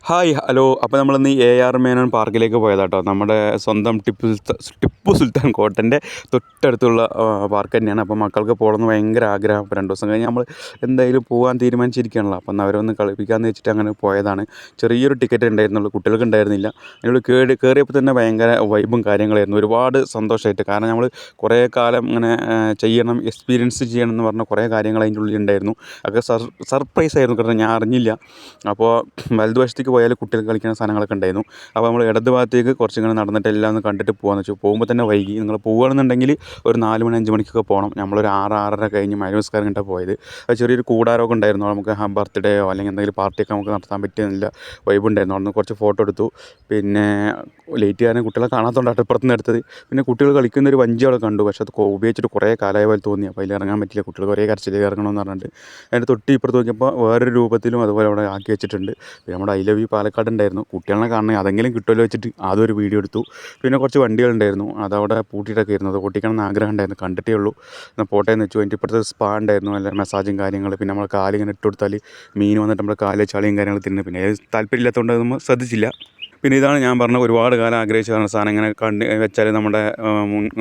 Hi hello അപ്പോൾ നമ്മളിന്ന് AR Menon പാർക്കിലേക്ക് പോയതാട്ടോ. നമ്മുടെ സ്വന്തം ടിപ്പു സുൽത്താൻ കോട്ടൻ്റെ തൊട്ടടുത്തുള്ള പാർക്ക് തന്നെയാണ്. അപ്പോൾ മക്കൾക്ക് പോകണമെന്ന് ഭയങ്കര ആഗ്രഹം. അപ്പോൾ 2 ദിവസം കഴിഞ്ഞ് നമ്മൾ എന്തായാലും പോകാൻ തീരുമാനിച്ചിരിക്കുകയാണല്ലോ. അപ്പം എന്നാൽ അവരൊന്ന് കളിപ്പിക്കാമെന്ന് വെച്ചിട്ട് അങ്ങനെ പോയതാണ്. ചെറിയൊരു ടിക്കറ്റ് ഉണ്ടായിരുന്നുള്ളൂ, കുട്ടികൾക്ക് ഉണ്ടായിരുന്നില്ല. അതിനുള്ളിൽ കയറിയപ്പോൾ തന്നെ ഭയങ്കര വൈബും കാര്യങ്ങളായിരുന്നു. ഒരുപാട് സന്തോഷമായിട്ട്, കാരണം നമ്മൾ കുറേ കാലം ഇങ്ങനെ ചെയ്യണം, എക്സ്പീരിയൻസ് ചെയ്യണം എന്ന് പറഞ്ഞ കുറേ കാര്യങ്ങൾ അതിൻ്റെ ഉള്ളിൽ ഉണ്ടായിരുന്നു. അതൊക്കെ സർപ്രൈസ് ആയിരുന്നു, കാരണം ഞാൻ അറിഞ്ഞില്ല. അപ്പോൾ വലതുവശത്തേക്ക് പോയാൽ കുട്ടികൾക്ക് കളിക്കുന്ന സാധനങ്ങളൊക്കെ ഉണ്ടായിരുന്നു. അപ്പോൾ നമ്മൾ ഇടത് ഭാഗത്തേക്ക് കുറച്ചിങ്ങനെ നടന്നിട്ട് എല്ലാം ഒന്ന് കണ്ടിട്ട് പോകാമെന്ന് വെച്ചു. പോകുമ്പോൾ തന്നെ വൈകി. നിങ്ങൾ പോകുകയാണെന്നുണ്ടെങ്കിൽ ഒരു 4 മണി 5 മണിക്കൊക്കെ പോകണം. നമ്മളൊരു 6-6:30 കഴിഞ്ഞ് മൈനസ്കാരം കണ്ടിട്ട് പോയത്. അത് ചെറിയൊരു കൂടാരമൊക്കെ ഉണ്ടായിരുന്നു. നമുക്ക് ബർത്ത്ഡേയോ അല്ലെങ്കിൽ എന്തെങ്കിലും പാർട്ടിയൊക്കെ നമുക്ക് നടത്താൻ പറ്റിയ വൈബ് ഉണ്ടായിരുന്നു. അവിടെ നിന്ന് കുറച്ച് ഫോട്ടോ എടുത്തു. പിന്നെ ലേറ്റ് ചെയ്യാനും കുട്ടികളെ കാണാത്തതുകൊണ്ടാണ് ഇപ്പുറത്ത് നിന്ന് എടുത്തത്. പിന്നെ കുട്ടികൾ കളിക്കുന്ന ഒരു വഞ്ചി അവിടെ കണ്ടു. പക്ഷേ അത് ഉപയോഗിച്ചിട്ട് കുറേ കാലമായ പോലെ തോന്നി. അപ്പോൾ അതിൽ ഇറങ്ങാൻ പറ്റില്ല. കുട്ടികൾ കുറേ കരച്ചിലേക്ക് ഇറങ്ങണമെന്ന് പറഞ്ഞിട്ട് അതിൻ്റെ തൊട്ട് ഇപ്പുറത്ത് നോക്കിയപ്പോൾ വേറൊരു രൂപത്തിലും അതുപോലെ അവിടെ ആക്കി വെച്ചിട്ടുണ്ട്. പിന്നെ നമ്മുടെ ഐ ലവ് യു പാലക്കാട് ഉണ്ടായിരുന്നു. കുട്ടികളെ കാണണമെങ്കിൽ അതെങ്കിലും കിട്ടുമല്ലോ വെച്ചിട്ട് അതൊരു വീഡിയോ എടുത്തു. പിന്നെ കുറച്ച് വണ്ടികളുണ്ടായിരുന്നു, അതവിടെ പൂട്ടിയിട്ടൊക്കെ ആയിരുന്നു. അത് പൊട്ടിക്കണം എന്ന് ആഗ്രഹം ഉണ്ടായിരുന്നു, കണ്ടിട്ടേ ഉള്ളൂ. എന്നാൽ പോട്ടെ എന്ന് വെച്ചു. അതിൻ്റെ ഇപ്പുറത്ത് സ്പാ ഉണ്ടായിരുന്നു, നല്ല മസാജും കാര്യങ്ങൾ. പിന്നെ നമ്മൾ കാലിങ്ങനെ ഇട്ട് കൊടുത്താൽ മീൻ വന്നിട്ട് നമ്മുടെ കാലിൽ ചളിയും കാര്യങ്ങൾ തിന്നു. പിന്നെ താല്പര്യമില്ലാത്തതുകൊണ്ട് നമ്മൾ ശ്രദ്ധിച്ചില്ല. പിന്നെ ഇതാണ് ഞാൻ പറഞ്ഞ ഒരുപാട് കാലം ആഗ്രഹിച്ചതാണ് സാധനം. ഇങ്ങനെ വെച്ചാൽ നമ്മുടെ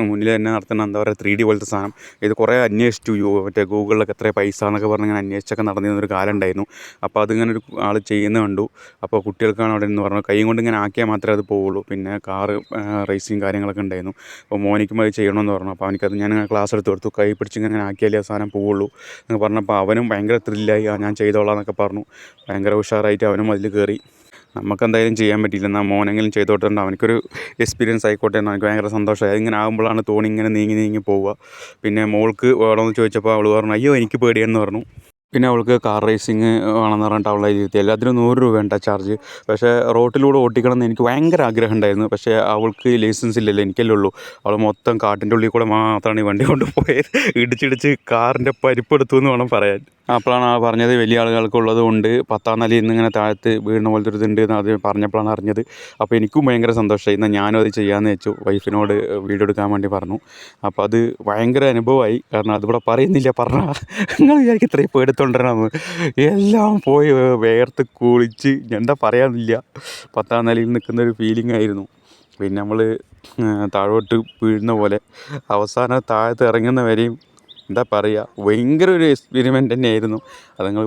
മുന്നിൽ തന്നെ നടത്തുന്ന എന്താ പറയുക 3D പോലത്തെ സാധനം. ഇത് കുറേ അന്വേഷിച്ചു, മറ്റേ ഗൂഗിളിലൊക്കെ എത്ര പൈസ എന്നൊക്കെ പറഞ്ഞ് ഇങ്ങനെ അന്വേഷിച്ചൊക്കെ നടന്നിരുന്നൊരു കാലം ഉണ്ടായിരുന്നു. അപ്പോൾ അതിങ്ങനെ ഒരു ആൾ ചെയ്യുന്നത് കണ്ടു. അപ്പോൾ കുട്ടികൾക്കാണ് അവിടെ എന്ന് പറഞ്ഞു, കൈ കൊണ്ട് ഇങ്ങനെ ആക്കിയാൽ മാത്രമേ അത് പോവുള്ളൂ. പിന്നെ കാറ് റേസിങ് കാര്യങ്ങളൊക്കെ ഉണ്ടായിരുന്നു. അപ്പോൾ മോനിക്കും അത് ചെയ്യണമെന്ന് പറഞ്ഞു. അപ്പോൾ അവനിക്കത് ഞാൻ ക്ലാസ് എടുത്ത് കൊടുത്തു. കൈ പിടിച്ച് ഇങ്ങനെ ആക്കിയാലേ ആ സാധനം പോവുള്ളൂ എന്ന് പറഞ്ഞപ്പോൾ അവനും ഭയങ്കര ത്രില്ലായി. ഞാൻ ചെയ്തോളാം എന്നൊക്കെ പറഞ്ഞു. ഭയങ്കര ഉഷാറായിട്ട് അവനും അതിൽ കയറി. നമുക്കെന്തായാലും ചെയ്യാൻ പറ്റിയില്ല, എന്നാൽ മോനെങ്കിലും ചെയ്തോട്ടുണ്ട്, അവനക്കൊരു എക്സ്പീരിയൻസ് ആയിക്കോട്ടെ എന്ന് എനിക്ക് ഭയങ്കര സന്തോഷമായി. ഇങ്ങനെ ആകുമ്പോഴാണ് തോണി ഇങ്ങനെ നീങ്ങി പോവുക. പിന്നെ മോൾക്ക് വേണമെന്ന് ചോദിച്ചപ്പോൾ അവൾ പറഞ്ഞു അയ്യോ എനിക്ക് പേടിയാണെന്ന് പറഞ്ഞു. പിന്നെ അവൾക്ക് കാർ റേസിങ് വേണമെന്ന് പറഞ്ഞിട്ട് അവളെ ഇരുത്തി. എല്ലാത്തിനും 100 രൂപ ചാർജ്. പക്ഷേ റോട്ടിലൂടെ ഓട്ടിക്കണം എന്ന് എനിക്ക് ഭയങ്കര ആഗ്രഹം ഉണ്ടായിരുന്നു. പക്ഷേ അവൾക്ക് ലൈസൻസ് ഇല്ലല്ലോ, എനിക്കല്ലേ ഉള്ളൂ. അവൾ മൊത്തം കാട്ടിൻ്റെ ഉള്ളിൽ കൂടെ മാത്രമാണ് ഈ വണ്ടി കൊണ്ട് പോയത്. ഇടിച്ചിടിച്ച് കാറിൻ്റെ പരിപ്പെടുത്തു എന്ന് വേണം പറയാൻ. അപ്പോഴാണ് ആ പറഞ്ഞത് വലിയ ആളുകൾക്കുള്ളത് കൊണ്ട് 10ാം നിലയിൽ നിന്ന് ഇങ്ങനെ താഴത്ത് വീഴുന്ന പോലത്തെ ഒരു ഇതുണ്ട് എന്ന് അത് പറഞ്ഞപ്പോഴാണ് അറിഞ്ഞത്. അപ്പോൾ എനിക്കും ഭയങ്കര സന്തോഷമായി. എന്നാൽ ഞാനും അത് ചെയ്യാമെന്ന് വെച്ചു. വൈഫിനോട് വീഡിയോ എടുക്കാൻ വേണ്ടി പറഞ്ഞു. അപ്പോൾ അത് ഭയങ്കര അനുഭവമായി. കാരണം അതിവിടെ പറയുന്നില്ല, പറഞ്ഞാൽ നിങ്ങൾ വിചാരിക്കും ഇത്രയും പേടിത്തോണ്ടിരണം. എല്ലാം പോയി വേർത്ത് കുളിച്ച് എന്താ പറയാനില്ല. 10ാം നിലയിൽ നിൽക്കുന്നൊരു ഫീലിംഗ് ആയിരുന്നു. പിന്നെ നമ്മൾ താഴോട്ട് വീഴുന്ന പോലെ അവസാനം താഴത്ത് ഇറങ്ങുന്ന വരെയും എന്താ പറയുക, ഭയങ്കര ഒരു എക്സ്പെരിമെൻ്റ് തന്നെയായിരുന്നു. അത് നിങ്ങൾ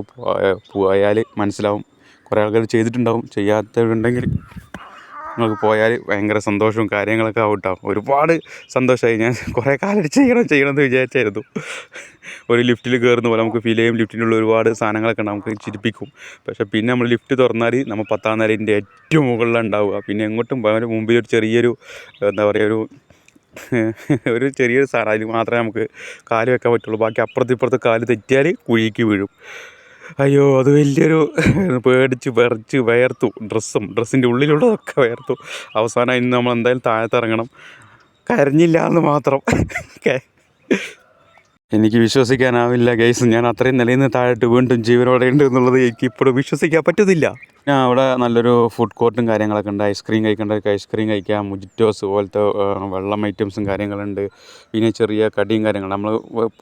പോയാൽ മനസ്സിലാവും. കുറേ ആൾക്കാർ ചെയ്തിട്ടുണ്ടാവും, ചെയ്യാത്തവരുണ്ടെങ്കിൽ നിങ്ങൾക്ക് പോയാൽ ഭയങ്കര സന്തോഷവും കാര്യങ്ങളൊക്കെ ആവട്ടാവും. ഒരുപാട് സന്തോഷമായി. ഞാൻ കുറേ കാലം ചെയ്യണമെന്ന് വിചാരിച്ചായിരുന്നു. ഒരു ലിഫ്റ്റിൽ കയറുന്ന പോലെ നമുക്ക് ഫീൽ ചെയ്യും. ലിഫ്റ്റിനുള്ള ഒരുപാട് സാധനങ്ങളൊക്കെ നമുക്ക് ചിരിപ്പിക്കും. പക്ഷേ പിന്നെ നമ്മൾ ലിഫ്റ്റ് തുറന്നാൽ നമ്മൾ 10ാം നിലയിൻ്റെ ഏറ്റവും മുകളിലുണ്ടാവുക. പിന്നെ എങ്ങോട്ടും മുമ്പിൽ ഒരു ചെറിയൊരു എന്താ പറയുക, ഒരു ചെറിയൊരു സാധനം, അതിൽ മാത്രമേ നമുക്ക് കാല് വെക്കാൻ പറ്റുള്ളൂ. ബാക്കി അപ്പുറത്ത് കാല് തെറ്റിയാൽ കുഴിക്ക് വീഴും. അയ്യോ അത് വലിയൊരു പേടിച്ച് വിറച്ച് വയർത്തു. ഡ്രസ്സിൻ്റെ ഉള്ളിലുള്ളതൊക്കെ വയർത്തു. അവസാനം ഇന്ന് നമ്മൾ എന്തായാലും താഴത്തിറങ്ങണം. കരഞ്ഞില്ല എന്ന് മാത്രം. എനിക്ക് വിശ്വസിക്കാനാവില്ല ഗൈസ്, ഞാൻ അത്രയും നിലയിൽ നിന്ന് താഴോട്ട് വീണ്ടും ജീവനോടെ ഉണ്ട് എന്നുള്ളത് എനിക്ക് ഇപ്പോഴും വിശ്വസിക്കാൻ പറ്റുന്നില്ല. ഞാൻ അവിടെ നല്ലൊരു ഫുഡ് കോർട്ടും കാര്യങ്ങളൊക്കെ ഉണ്ട്. ഐസ്ക്രീം കഴിക്കേണ്ടവർക്ക് ഐസ്ക്രീം കഴിക്കാം. മുജിറ്റോസ് പോലത്തെ വെള്ളം ഐറ്റംസും കാര്യങ്ങളുണ്ട്. പിന്നെ ചെറിയ കടിയും കാര്യങ്ങളും. നമ്മൾ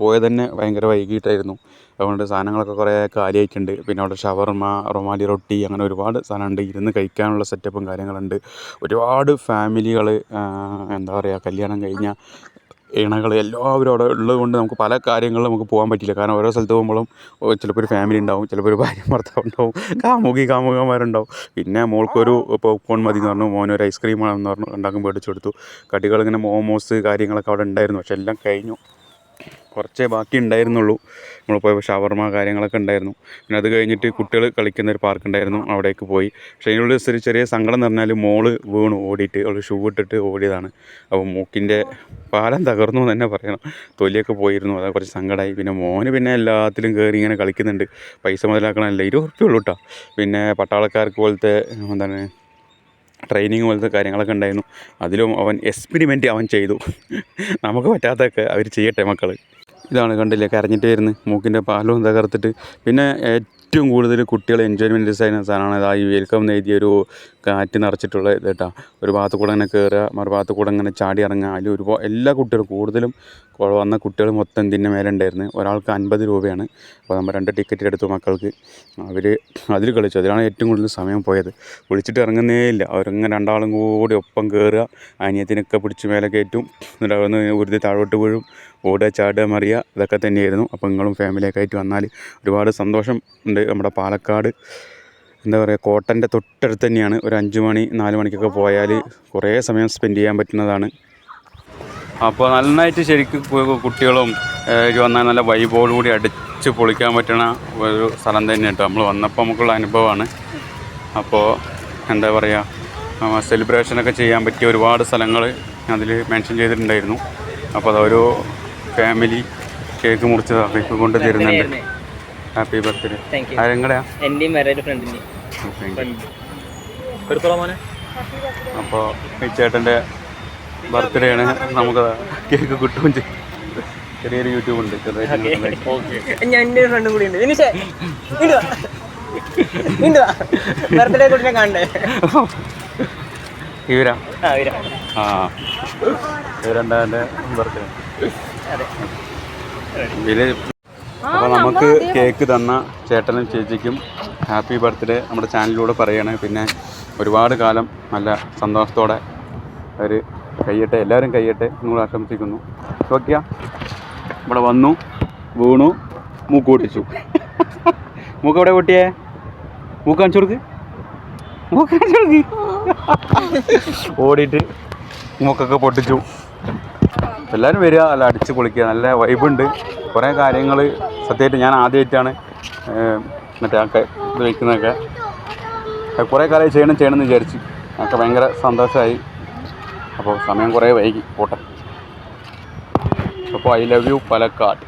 പോയത് തന്നെ ഭയങ്കര വൈകിട്ടായിരുന്നു, അതുകൊണ്ട് സാധനങ്ങളൊക്കെ കുറേ കാലിയായിട്ടുണ്ട്. പിന്നെ അവിടെ ഷവർമ, റൊമാലി റൊട്ടി, അങ്ങനെ ഒരുപാട് സാധനമുണ്ട്. ഇരുന്ന് കഴിക്കാനുള്ള സെറ്റപ്പും കാര്യങ്ങളുണ്ട്. ഒരുപാട് ഫാമിലികൾ, എന്താ പറയുക, കല്യാണം കഴിഞ്ഞ ഇണകൾ എല്ലാവരും അവിടെ ഉള്ളത് കൊണ്ട് നമുക്ക് പല കാര്യങ്ങളിലും നമുക്ക് പോകാൻ പറ്റില്ല. കാരണം ഓരോ സ്ഥലത്ത് പോകുമ്പോഴും ചിലപ്പോൾ ഒരു ഫാമിലി ഉണ്ടാവും, ചിലപ്പോൾ ഒരു ഭാര്യ ഭർത്താവ് ഉണ്ടാവും, കാമുകന്മാരുണ്ടാവും. പിന്നെ മോൾക്കൊരു പോപ്കോൺ മതി എന്ന് പറഞ്ഞു, മോനൊരു ഐസ്ക്രീം ആണെന്ന് പറഞ്ഞു, ഉണ്ടാക്കും മേടിച്ചു കൊടുത്തു. കടികളിങ്ങനെ മോമോസ് കാര്യങ്ങളൊക്കെ അവിടെ ഉണ്ടായിരുന്നു. പക്ഷെ എല്ലാം കഴിഞ്ഞു, കുറച്ചേ ബാക്കി ഉണ്ടായിരുന്നുള്ളൂ. നമ്മൾ പോയപ്പോൾ ഷവർമ കാര്യങ്ങളൊക്കെ ഉണ്ടായിരുന്നു. പിന്നെ അത് കഴിഞ്ഞിട്ട് കുട്ടികൾ കളിക്കുന്ന ഒരു പാർക്ക് ഉണ്ടായിരുന്നു, അവിടേക്ക് പോയി. പക്ഷേ അതിനുള്ള ചെറിയ സങ്കടം എന്ന് പറഞ്ഞാൽ മോള് വീണു ഓടിയിട്ട്. അവൾ ഷൂ ഇട്ടിട്ട് ഓടിയതാണ്. അപ്പോൾ മൂക്കിൻ്റെ പാലം തകർന്നു എന്ന് തന്നെ പറയണം. തൊലിയൊക്കെ പോയിരുന്നു, അത് കുറച്ച് സങ്കടമായി. പിന്നെ മോന് പിന്നെ എല്ലാത്തിലും കയറി ഇങ്ങനെ കളിക്കുന്നുണ്ട്. പൈസ മുതലാക്കണമല്ല, 20 ഉറുപ്പിക ഉള്ളൂ കേട്ടോ. പിന്നെ പട്ടാളക്കാർക്ക് പോലത്തെ എന്താണ് ട്രെയിനിങ് പോലത്തെ കാര്യങ്ങളൊക്കെ ഉണ്ടായിരുന്നു. അതിലും അവൻ എക്സ്പെരിമെൻറ്റ് അവൻ ചെയ്തു. നമുക്ക് പറ്റാത്തൊക്കെ അവർ ചെയ്യട്ടെ മക്കൾ. ഇതാണ് കണ്ടില്ലേ, കരഞ്ഞിട്ട് വരുന്നു, മൂക്കിൻ്റെ പാലവും തകർത്തിട്ട്. പിന്നെ ഏറ്റവും കൂടുതൽ കുട്ടികൾ എൻജോയ്മെൻറ്റ് ചെയ്യുന്ന സാധനമാണ് ഈ വെൽക്കം എന്ന് എഴുതിയൊരു കാറ്റ് നിറച്ചിട്ടുള്ള ഇത് കേട്ടോ. ഒരു ഭാഗത്ത് കൂടെ ഇങ്ങനെ കയറുക, മറുഭാഗത്ത് കൂടെ ഇങ്ങനെ ചാടി ഇറങ്ങുക. അതിൽ എല്ലാ കുട്ടികളും കൂടുതലും വന്ന കുട്ടികൾ മൊത്തം ഇതിൻ്റെ മേലെ ഉണ്ടായിരുന്നു. ഒരാൾക്ക് 50 രൂപയാണ്. അപ്പോൾ നമ്മൾ 2 ടിക്കറ്റ് എടുത്തു മക്കൾക്ക്. അവർ അതിൽ കളിച്ചു. അതിലാണ് ഏറ്റവും കൂടുതൽ സമയം പോയത്. വിളിച്ചിട്ട് ഇറങ്ങുന്നേ ഇല്ല. അവരിങ്ങനെ രണ്ടാളും കൂടി ഒപ്പം കയറുക, അനിയത്തിനൊക്കെ പിടിച്ച് മേലെ കയറ്റും, എന്നിട്ട് അവിടെ നിന്ന് ഉരുതി താഴോട്ട് വീഴും, ഓടുക ചാടുക മറിയുക, ഇതൊക്കെ തന്നെയായിരുന്നു. അപ്പോൾ നിങ്ങളും ഫാമിലിയൊക്കെ ആയിട്ട് വന്നാൽ ഒരുപാട് സന്തോഷം ഉണ്ട്. നമ്മുടെ പാലക്കാട് എന്താ പറയുക, കോട്ടൻ്റെ തൊട്ടടുത്ത് തന്നെയാണ്. ഒരു 5 മണി 4 മണിക്കൊക്കെ പോയാൽ കുറേ സമയം സ്പെൻഡ് ചെയ്യാൻ പറ്റുന്നതാണ്. അപ്പോൾ നന്നായിട്ട് ശരിക്കും കുട്ടികളും വന്നാൽ നല്ല വൈബോടുകൂടി അടിച്ച് പൊളിക്കാൻ പറ്റുന്ന ഒരു സ്ഥലം തന്നെ കേട്ടോ. നമ്മൾ വന്നപ്പോൾ നമുക്കുള്ള അനുഭവമാണ്. അപ്പോൾ എന്താ പറയുക, സെലിബ്രേഷനൊക്കെ ചെയ്യാൻ പറ്റിയ ഒരുപാട് സ്ഥലങ്ങൾ അതിൽ മെൻഷൻ ചെയ്തിട്ടുണ്ടായിരുന്നു. അപ്പോൾ അതൊരു ഫാമിലി കേക്ക് മുറിച്ചതാണ് കേക്ക് കൊണ്ട് തരുന്നുണ്ട്. Happy birthday. ആരെങ്ങടെയാ? അപ്പോൾ ഈ ചേട്ടൻ്റെ ബർത്ത്ഡേ ആണ്. നമുക്ക് കേക്ക് കിട്ടുകയും ചെയ്യും. ചെറിയൊരു യൂട്യൂബ് ഉണ്ട്, ഇവരാ ഇവരെൻ്റെ ബർത്ത്ഡേ. ഇതിൽ അപ്പോൾ നമുക്ക് കേക്ക് തന്ന ചേട്ടനും ചേച്ചിക്കും ഹാപ്പി ബർത്ത്ഡേ നമ്മുടെ ചാനലിലൂടെ പറയുകയാണ്. പിന്നെ ഒരുപാട് കാലം നല്ല സന്തോഷത്തോടെ അവർ കഴിയട്ടെ, എല്ലാവരും കഴിയട്ടെ നിങ്ങൾ ആശംസിക്കുന്നു. ഓക്കെയാ, ഇവിടെ വന്നു, വീണു, മൂക്ക് പൊട്ടിച്ചു. മൂക്ക് എവിടെ പൊട്ടിയേ? മൂക്ക് കാണിച്ചു കൊടുക്ക്, മൂക്ക് കാണിച്ചു കൊടുക്ക്. ഓടിയിട്ട് മൂക്കൊക്കെ പൊട്ടിച്ചു. എല്ലാവരും വരിക, നല്ല അടിച്ച് പൊളിക്കുക, നല്ല വൈബുണ്ട്. കുറേ കാര്യങ്ങൾ സത്യമായിട്ട് ഞാൻ ആദ്യമായിട്ടാണ് മറ്റേ ഇത് വയ്ക്കുന്നതൊക്കെ. കുറേ കാലമായി ചെയ്യണമെന്ന് വിചാരിച്ചു. ഞങ്ങൾക്ക് ഭയങ്കര സന്തോഷമായി. അപ്പോൾ സമയം കുറേ വൈകി, പോട്ടെ. അപ്പോൾ ഐ ലവ് യു പാലക്കാട്.